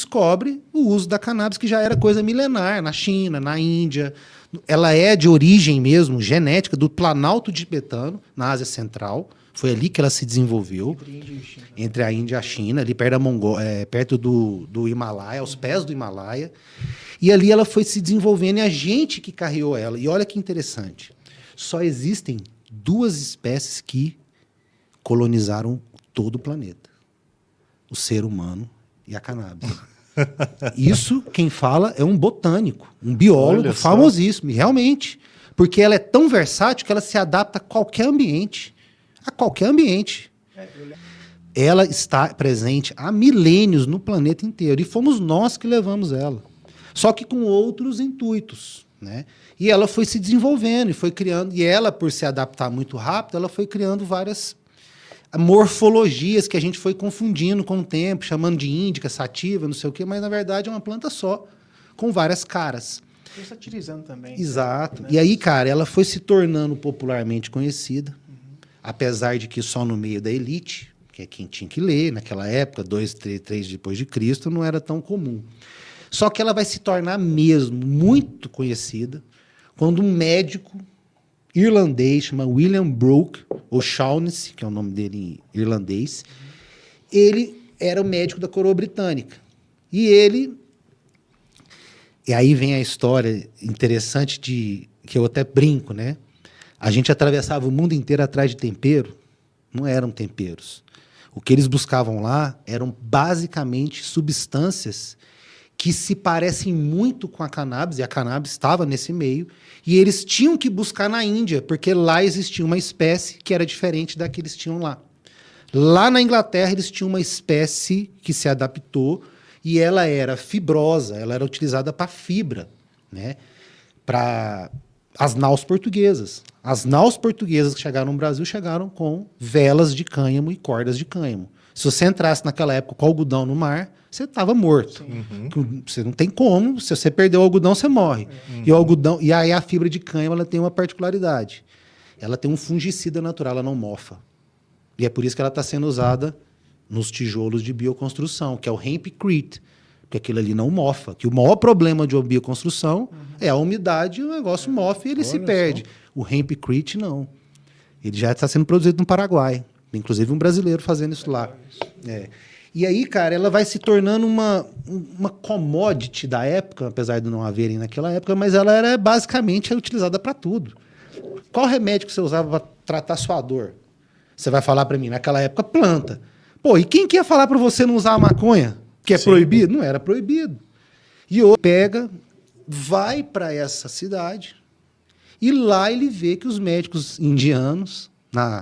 descobre o uso da cannabis, que já era coisa milenar, na China, na Índia. Ela é de origem mesmo, genética, do Planalto tibetano, na Ásia Central. Foi ali que ela se desenvolveu, entre a Índia e a China, ali perto, perto do Himalaia, aos pés do Himalaia. E ali ela foi se desenvolvendo, e a gente que carreou ela. E olha que interessante, só existem 2 espécies que colonizaram todo o planeta. O ser humano e a cannabis. Isso, quem fala, é um botânico, um biólogo famosíssimo, realmente. Porque ela é tão versátil que ela se adapta a qualquer ambiente. A qualquer ambiente. Ela está presente há milênios no planeta inteiro. E fomos nós que levamos ela. Só que com outros intuitos, né? E ela foi se desenvolvendo e foi criando. E ela, por se adaptar muito rápido, ela foi criando várias morfologias que a gente foi confundindo com o tempo, chamando de índica, sativa, não sei o quê, mas na verdade é uma planta só, com várias caras. E satirizando também. Exato. Né? E aí, cara, ela foi se tornando popularmente conhecida, apesar de que só no meio da elite, que é quem tinha que ler naquela época, 2, 3 depois de Cristo, não era tão comum. Só que ela vai se tornar mesmo muito conhecida quando um médico irlandês, chama William Brooke, ou Shaughnessy, que é o nome dele em irlandês, ele era o médico da coroa britânica. E aí vem a história interessante que eu até brinco, né? A gente atravessava o mundo inteiro atrás de tempero, não eram temperos. O que eles buscavam lá eram basicamente substâncias que se parecem muito com a cannabis, e a cannabis estava nesse meio, e eles tinham que buscar na Índia, porque lá existia uma espécie que era diferente da que eles tinham lá. Lá na Inglaterra, eles tinham uma espécie que se adaptou, e ela era fibrosa, ela era utilizada para fibra, né? Para as naus portuguesas. As naus portuguesas que chegaram no Brasil chegaram com velas de cânhamo e cordas de cânhamo. Se você entrasse naquela época com algodão no mar, você estava morto. Você não tem como. Se você perder o algodão, você morre. E o algodão, e aí a fibra de cânhamo ela tem uma particularidade. Ela tem um fungicida natural, ela não mofa. E é por isso que ela está sendo usada nos tijolos de bioconstrução, que é o hempcrete, porque aquilo ali não mofa. Que o maior problema de uma bioconstrução é a umidade, o negócio mofa e ele se perde. O hempcrete não. Ele já está sendo produzido no Paraguai. Inclusive um brasileiro fazendo isso lá. E aí, cara, ela vai se tornando uma commodity da época, apesar de não haverem naquela época, mas ela era basicamente utilizada para tudo. Qual remédio que você usava para tratar sua dor? Você vai falar para mim, naquela época, planta. Pô, e quem que ia falar para você não usar a maconha? Que é proibido? Não era proibido. E hoje pega, vai para essa cidade e lá ele vê que os médicos indianos,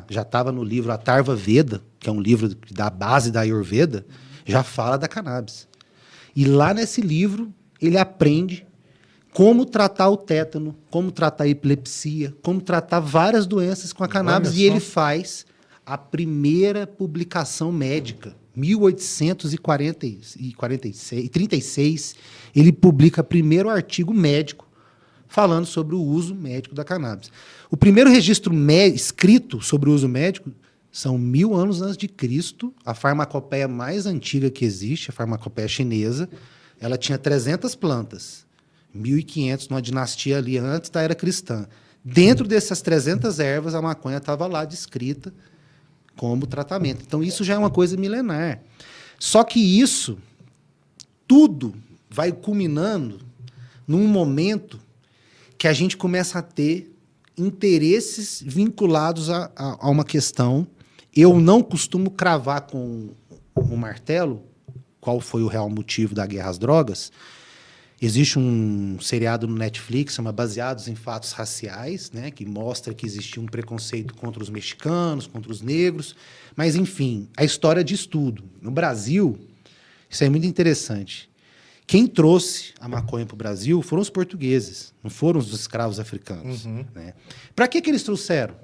já estava no livro Atharva Veda, que é um livro da base da Ayurveda, já fala da cannabis. E lá nesse livro ele aprende como tratar o tétano, como tratar a epilepsia, como tratar várias doenças com a cannabis. E ele faz a primeira publicação médica, 1836, ele publica o primeiro artigo médico falando sobre o uso médico da cannabis. O primeiro registro escrito sobre o uso médico são 1000 anos antes de Cristo, a farmacopeia mais antiga que existe, a farmacopeia chinesa, ela tinha 300 plantas, 1500 numa dinastia ali antes da era cristã. Dentro dessas 300 ervas, a maconha estava lá descrita como tratamento. Então, isso já é uma coisa milenar. Só que isso, tudo vai culminando num momento que a gente começa a ter interesses vinculados a uma questão. Eu não costumo cravar com o martelo qual foi o real motivo da guerra às drogas. Existe um seriado no Netflix, chama Baseados em Fatos Raciais, né, que mostra que existia um preconceito contra os mexicanos, contra os negros. Mas, enfim, a história diz tudo. No Brasil, isso é muito interessante. Quem trouxe a maconha para o Brasil foram os portugueses, não foram os escravos africanos. Né? Para que eles trouxeram?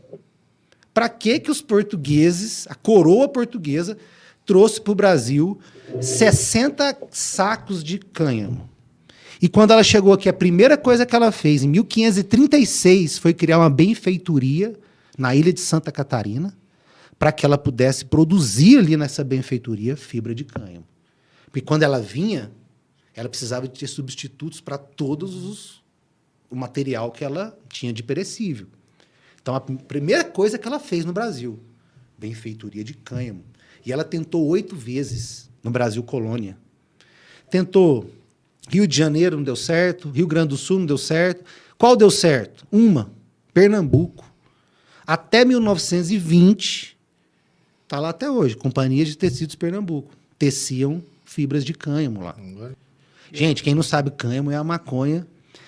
Para que os portugueses, a coroa portuguesa, trouxe para o Brasil 60 sacos de cânhamo? E quando ela chegou aqui, a primeira coisa que ela fez, em 1536, foi criar uma benfeitoria na ilha de Santa Catarina, para que ela pudesse produzir ali nessa benfeitoria fibra de cânhamo. Porque quando ela vinha, Ela precisava de ter substitutos para o material que ela tinha de perecível. Então, a primeira coisa que ela fez no Brasil, benfeitoria de cânhamo. E ela tentou 8 vezes no Brasil colônia. Tentou Rio de Janeiro, não deu certo. Rio Grande do Sul, não deu certo. Qual deu certo? Uma, Pernambuco. Até 1920, está lá até hoje, Companhia de Tecidos Pernambuco. Teciam fibras de cânhamo lá. Gente, quem não sabe, cânhamo é a maconha.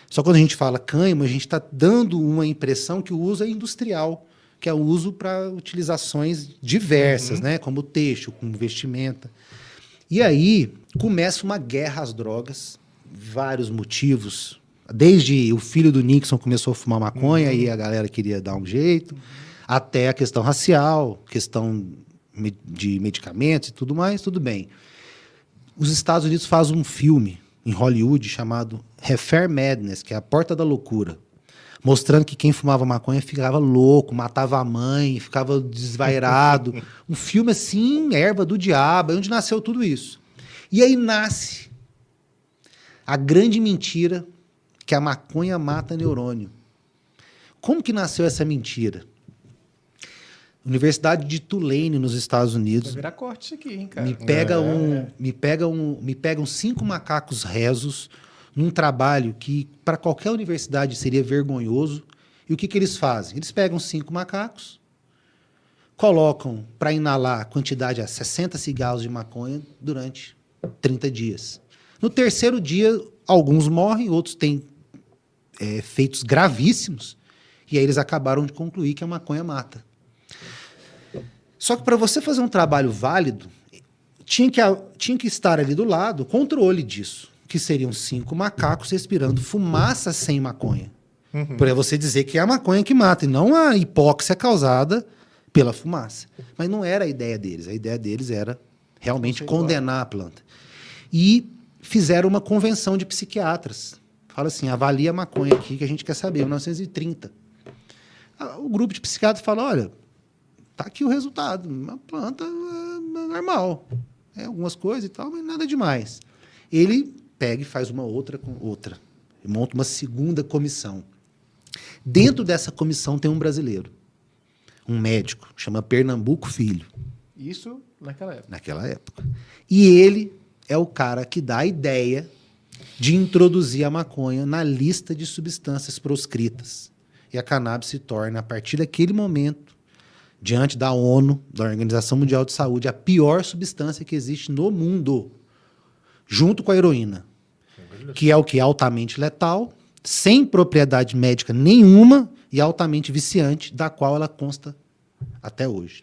Só quando a gente fala cânhamo, a gente está dando uma impressão que o uso é industrial, que é o uso para utilizações diversas, né? Como têxtil, como vestimenta. E aí começa uma guerra às drogas, vários motivos. Desde o filho do Nixon começou a fumar maconha e a galera queria dar um jeito, até a questão racial, questão de medicamentos e tudo mais, tudo bem. Os Estados Unidos fazem um filme em Hollywood chamado Reefer Madness, que é a Porta da Loucura, mostrando que quem fumava maconha ficava louco, matava a mãe, ficava desvairado. Um filme assim, erva do diabo, é onde nasceu tudo isso. E aí nasce a grande mentira que a maconha mata neurônio. Como que nasceu essa mentira? Universidade de Tulane, nos Estados Unidos. Vai virar corte isso aqui, hein, cara? Me pegam 5 macacos rezos num trabalho que para qualquer universidade seria vergonhoso. E o que eles fazem? Eles pegam 5 macacos, colocam para inalar a quantidade a 60 cigarros de maconha durante 30 dias. No terceiro dia, alguns morrem, outros têm efeitos gravíssimos. E aí eles acabaram de concluir que a maconha mata. Só que para você fazer um trabalho válido, tinha que estar ali do lado o controle disso, que seriam 5 macacos respirando fumaça sem maconha. Para você dizer que é a maconha que mata, e não a hipóxia causada pela fumaça. Mas não era a ideia deles. A ideia deles era realmente condenar a planta. E fizeram uma convenção de psiquiatras. Fala assim, avalia a maconha aqui que a gente quer saber, 1930. O grupo de psiquiatras fala, olha, tá aqui o resultado, uma planta normal, algumas coisas e tal, mas nada demais. Ele pega e faz uma outra, monta uma segunda comissão. Dentro dessa comissão tem um brasileiro, um médico, chama Pernambuco Filho. Isso naquela época. Naquela época. E ele é o cara que dá a ideia de introduzir a maconha na lista de substâncias proscritas. E a cannabis se torna, a partir daquele momento, diante da ONU, da Organização Mundial de Saúde, a pior substância que existe no mundo, junto com a heroína, que é o que é altamente letal, sem propriedade médica nenhuma e altamente viciante, da qual ela consta até hoje.